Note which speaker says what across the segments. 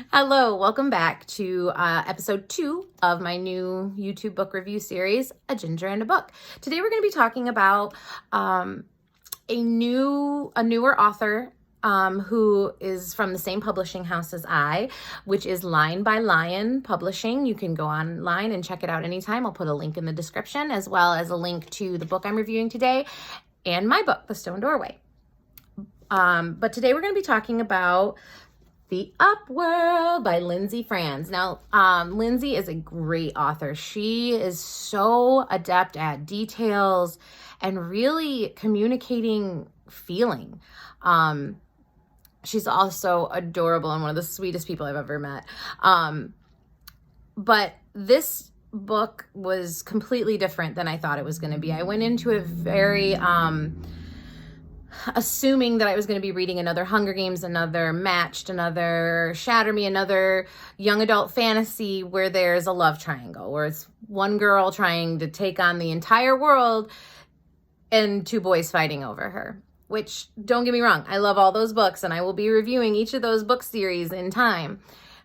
Speaker 1: Hello, welcome back to episode 2 of my new YouTube book review series, A Ginger and a Book. Today we're going to be talking about a newer author who is from the same publishing house as I, which is Line by Lion Publishing. You can go online and check it out anytime. I'll put a link in the description, as well as a link to the book I'm reviewing today and my book, The Stone Doorway. But today we're going to be talking about The Upworld by Lindsey Frantz. Now, Lindsey is a great author. She is so adept at details and really communicating feeling. She's also adorable and one of the sweetest people I've ever met. But this book was completely different than I thought it was going to be. I went into it very assuming that I was going to be reading another Hunger Games, another Matched, another Shatter Me, another young adult fantasy where there's a love triangle, where it's one girl trying to take on the entire world and two boys fighting over her. Which, don't get me wrong, I love all those books and I will be reviewing each of those book series in time.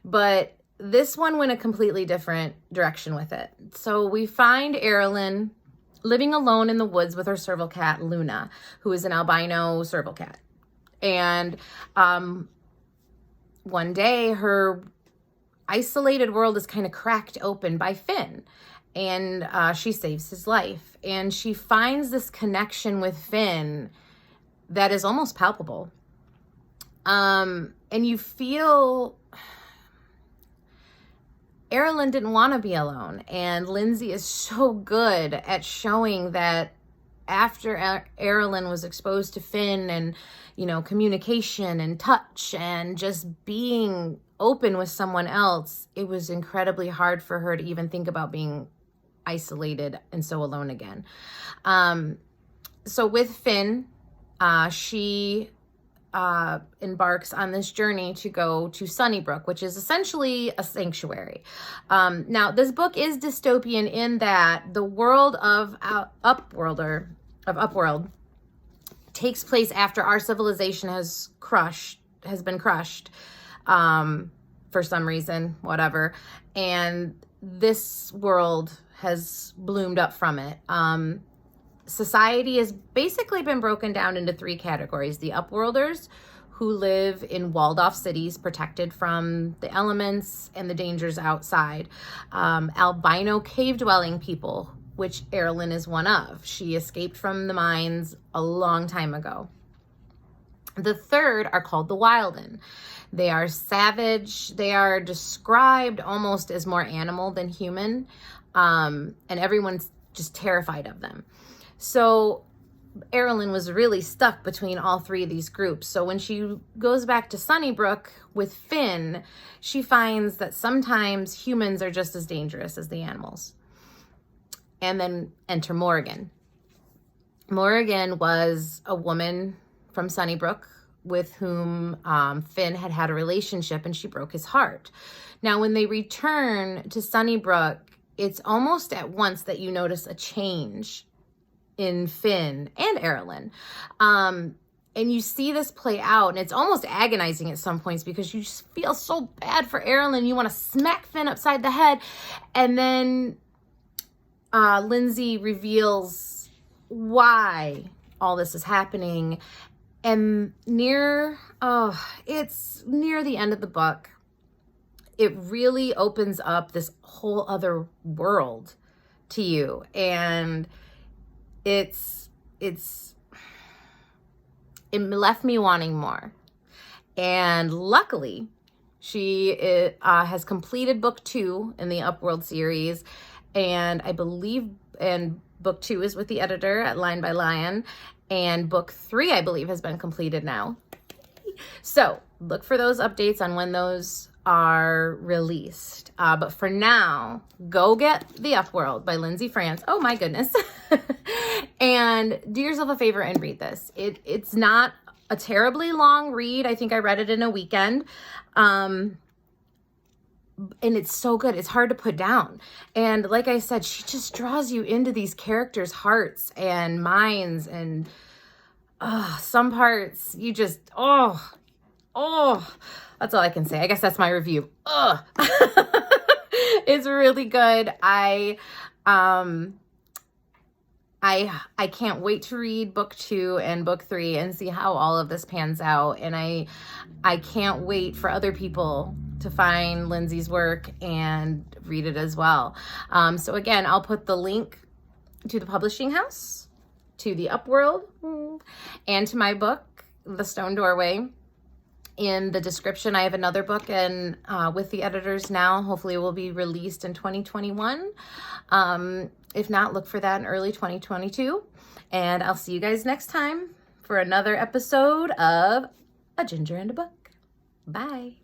Speaker 1: But this one went a completely different direction with it. So we find Erilyn living alone in the woods with her serval cat, Luna, who is an albino serval cat. And one day, her isolated world is kind of cracked open by Finn. And she saves his life. And she finds this connection with Finn that is almost palpable. And you feel Erilyn didn't want to be alone, and Lindsey is so good at showing that after Erilyn was exposed to Finn and, communication and touch and just being open with someone else, it was incredibly hard for her to even think about being isolated and so alone again. So with Finn, she embarks on this journey to go to Sunnybrook, which is essentially a sanctuary. Now, this book is dystopian in that the world of Upworld takes place after our civilization has been crushed for some reason, whatever, and this world has bloomed up from it. Society has basically been broken down into 3 categories. The Upworlders, who live in walled-off cities protected from the elements and the dangers outside. Albino cave-dwelling people, which Erilyn is one of. She escaped from the mines a long time ago. The third are called the Wilden. They are savage. They are described almost as more animal than human, and everyone's just terrified of them. So Erilyn was really stuck between all 3 of these groups. So when she goes back to Sunnybrook with Finn, she finds that sometimes humans are just as dangerous as the animals. And then enter Morrigan. Morrigan was a woman from Sunnybrook with whom Finn had a relationship, and she broke his heart. Now, when they return to Sunnybrook, it's almost at once that you notice a change in Finn and Erilyn. And you see this play out, and it's almost agonizing at some points because you just feel so bad for Erilyn. You want to smack Finn upside the head. And then Lindsey reveals why all this is happening. And it's near the end of the book, it really opens up this whole other world to you. And it left me wanting more. And luckily, she has completed book 2 in the Upworld series. And I believe, and book 2 is with the editor at Line by Lion. And book 3, I believe, has been completed now. So look for those updates on when those are released. But for now, go get The Upworld by Lindsey Frantz. Oh my goodness. And do yourself a favor and read this. It's not a terribly long read. I think I read it in a weekend. And it's so good. It's hard to put down. And like I said, she just draws you into these characters' hearts and minds. And some parts you just, Oh, that's all I can say. I guess that's my review. Ugh. It's really good. I can't wait to read book 2 and book 3 and see how all of this pans out. And I can't wait for other people to find Lindsey's work and read it as well. So again, I'll put the link to the publishing house, to the Upworld, and to my book, The Stone Doorway, in the description. I have another book and with the editors now. Hopefully it will be released in 2021. If not, look for that in early 2022. And I'll see you guys next time for another episode of A Ginger and a Book. Bye.